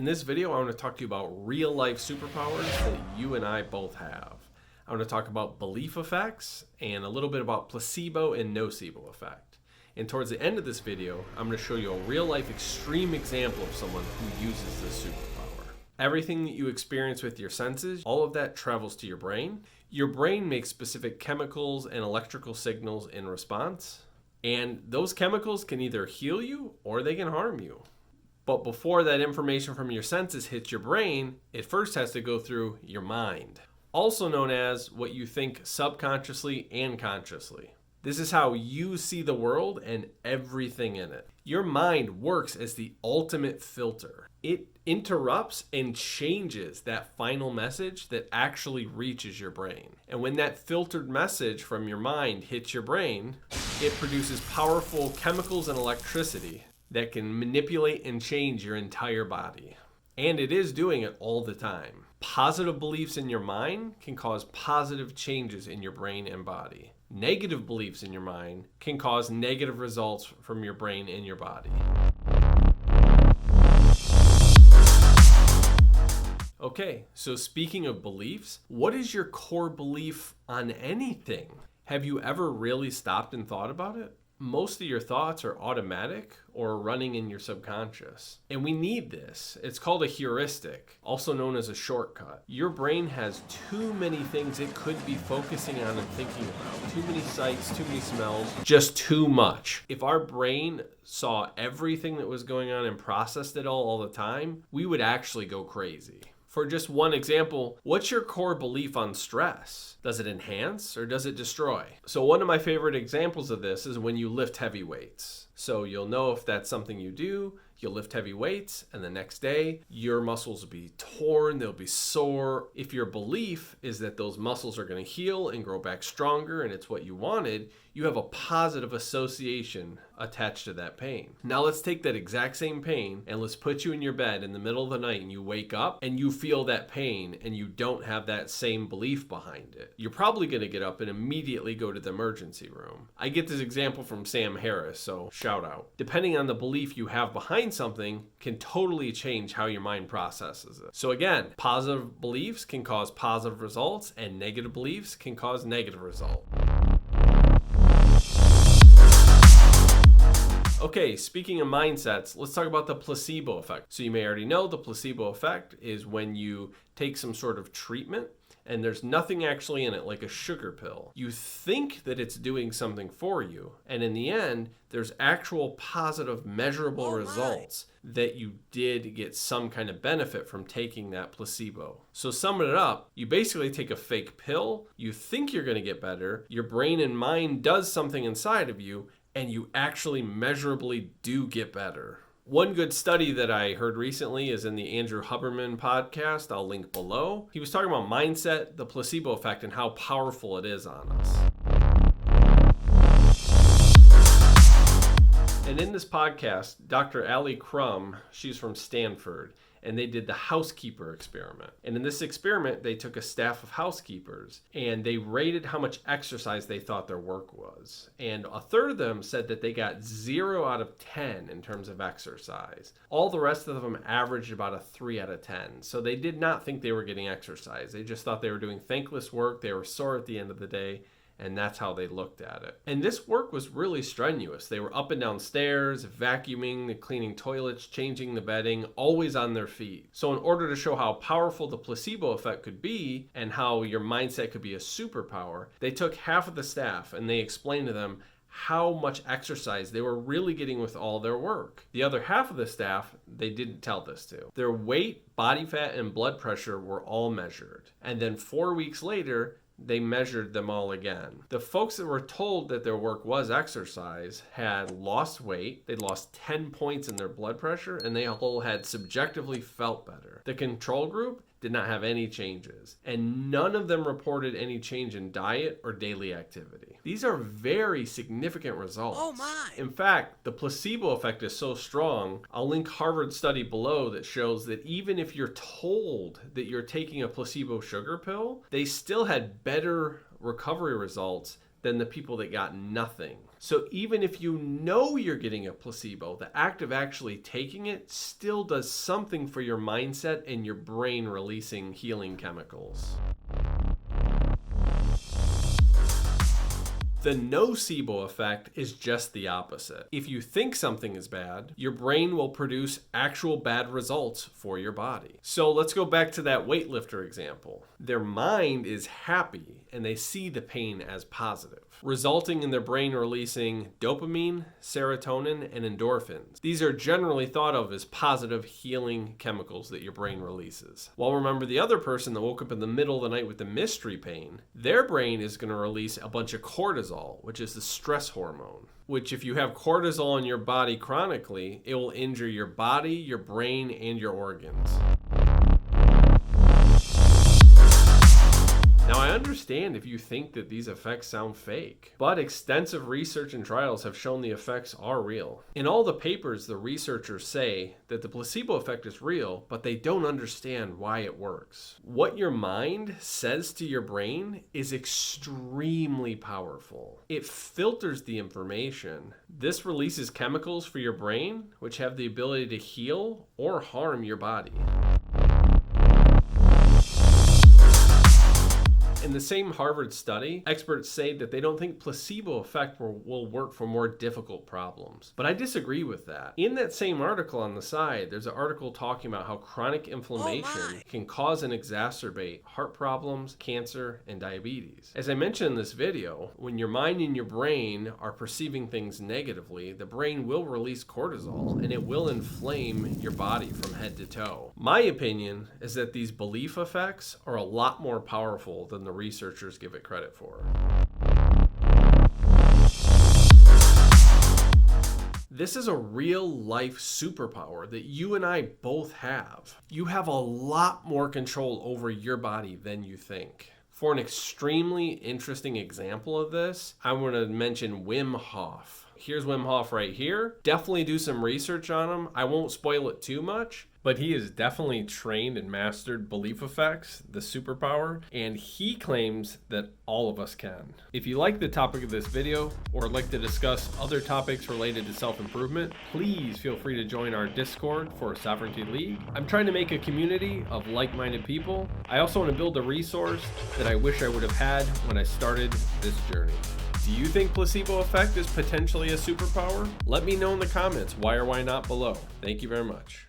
In this video, I want to talk to you about real life superpowers that you and I both have. I want to talk about belief effects and a little bit about placebo and nocebo effect. And towards the end of this video, I'm going to show you a real life extreme example of someone who uses this superpower. Everything that you experience with your senses, all of that travels to your brain. Your brain makes specific chemicals and electrical signals in response. And those chemicals can either heal you or they can harm you. But before that information from your senses hits your brain, it first has to go through your mind, also known as what you think subconsciously and consciously. This is how you see the world and everything in it. Your mind works as the ultimate filter. It interrupts and changes that final message that actually reaches your brain. And when that filtered message from your mind hits your brain, it produces powerful chemicals and electricity that can manipulate and change your entire body. And it is doing it all the time. Positive beliefs in your mind can cause positive changes in your brain and body. Negative beliefs in your mind can cause negative results from your brain and your body. Okay, so speaking of beliefs, what is your core belief on anything? Have you ever really stopped and thought about it? Most of your thoughts are automatic or running in your subconscious. And we need this. It's called a heuristic, also known as a shortcut. Your brain has too many things it could be focusing on and thinking about. Too many sights, too many smells, just too much. If our brain saw everything that was going on and processed it all the time, we would actually go crazy. For just one example, what's your core belief on stress? Does it enhance or does it destroy? So one of my favorite examples of this is when you lift heavy weights. So you'll know if that's something you do, you'll lift heavy weights, and the next day your muscles will be torn, they'll be sore. If your belief is that those muscles are going to heal and grow back stronger and it's what you wanted, you have a positive association attached to that pain. Now let's take that exact same pain and let's put you in your bed in the middle of the night and you wake up and you feel that pain and you don't have that same belief behind it. You're probably going to get up and immediately go to the emergency room. I get this example from Sam Harris, so shout out. Depending on the belief you have behind something can totally change how your mind processes it. So again, positive beliefs can cause positive results and negative beliefs can cause negative results. Okay, speaking of mindsets, let's talk about the placebo effect. So you may already know the placebo effect is when you take some sort of treatment and there's nothing actually in it, like a sugar pill. You think that it's doing something for you, and in the end, there's actual positive measurable results that you did get some kind of benefit from taking that placebo. So summing it up, you basically take a fake pill, you think you're gonna get better, your brain and mind does something inside of you, and you actually measurably do get better. One good study that I heard recently is in the Andrew Huberman podcast. I'll link below. He was talking about mindset, the placebo effect, and how powerful it is on us. And in this podcast, Dr. Ali Crum, she's from Stanford, and they did the housekeeper experiment. And in this experiment, they took a staff of housekeepers and they rated how much exercise they thought their work was. And a third of them said that they got 0 out of 10 in terms of exercise. All the rest of them averaged about a 3 out of 10. So they did not think they were getting exercise. They just thought they were doing thankless work. They were sore at the end of the day. And that's how they looked at it. And this work was really strenuous. They were up and down stairs, vacuuming, cleaning toilets, changing the bedding, always on their feet. So in order to show how powerful the placebo effect could be and how your mindset could be a superpower, they took half of the staff and they explained to them how much exercise they were really getting with all their work. The other half of the staff, they didn't tell this to. Their weight, body fat, and blood pressure were all measured. And then 4 weeks later, they measured them all again. The folks that were told that their work was exercise had lost weight, they'd lost 10 points in their blood pressure, and they all had subjectively felt better. The control group did not have any changes, and none of them reported any change in diet or daily activity. These are very significant results. Oh my! In fact, the placebo effect is so strong, I'll link Harvard study below that shows that even if you're told that you're taking a placebo sugar pill, they still had better recovery results than the people that got nothing. So even if you know you're getting a placebo, the act of actually taking it still does something for your mindset and your brain releasing healing chemicals. The nocebo effect is just the opposite. If you think something is bad, your brain will produce actual bad results for your body. So let's go back to that weightlifter example. Their mind is happy and they see the pain as positive, resulting in their brain releasing dopamine, serotonin, and endorphins. These are generally thought of as positive healing chemicals that your brain releases. While remember the other person that woke up in the middle of the night with the mystery pain, their brain is going to release a bunch of cortisol, which is the stress hormone. Which if you have cortisol in your body chronically, it will injure your body, your brain, and your organs. Now, I understand if you think that these effects sound fake, but extensive research and trials have shown the effects are real. In all the papers, the researchers say that the placebo effect is real, but they don't understand why it works. What your mind says to your brain is extremely powerful. It filters the information. This releases chemicals for your brain, which have the ability to heal or harm your body. In the same Harvard study, experts say that they don't think placebo effect will work for more difficult problems. But I disagree with that. In that same article on the side, there's an article talking about how chronic inflammation can cause and exacerbate heart problems, cancer, and diabetes. As I mentioned in this video, when your mind and your brain are perceiving things negatively, the brain will release cortisol and it will inflame your body from head to toe. My opinion is that these belief effects are a lot more powerful than the researchers give it credit for. This is a real life superpower that you and I both have. You have a lot more control over your body than you think. For an extremely interesting example of this, I want to mention Wim Hof. Here's Wim Hof right here. Definitely do some research on him. I won't spoil it too much, but he is definitely trained and mastered belief effects, the superpower, and he claims that all of us can. If you like the topic of this video or would like to discuss other topics related to self-improvement, please feel free to join our Discord for Sovereignty League. I'm trying to make a community of like-minded people. I also want to build a resource that I wish I would have had when I started this journey. Do you think placebo effect is potentially a superpower? Let me know in the comments why or why not below. Thank you very much.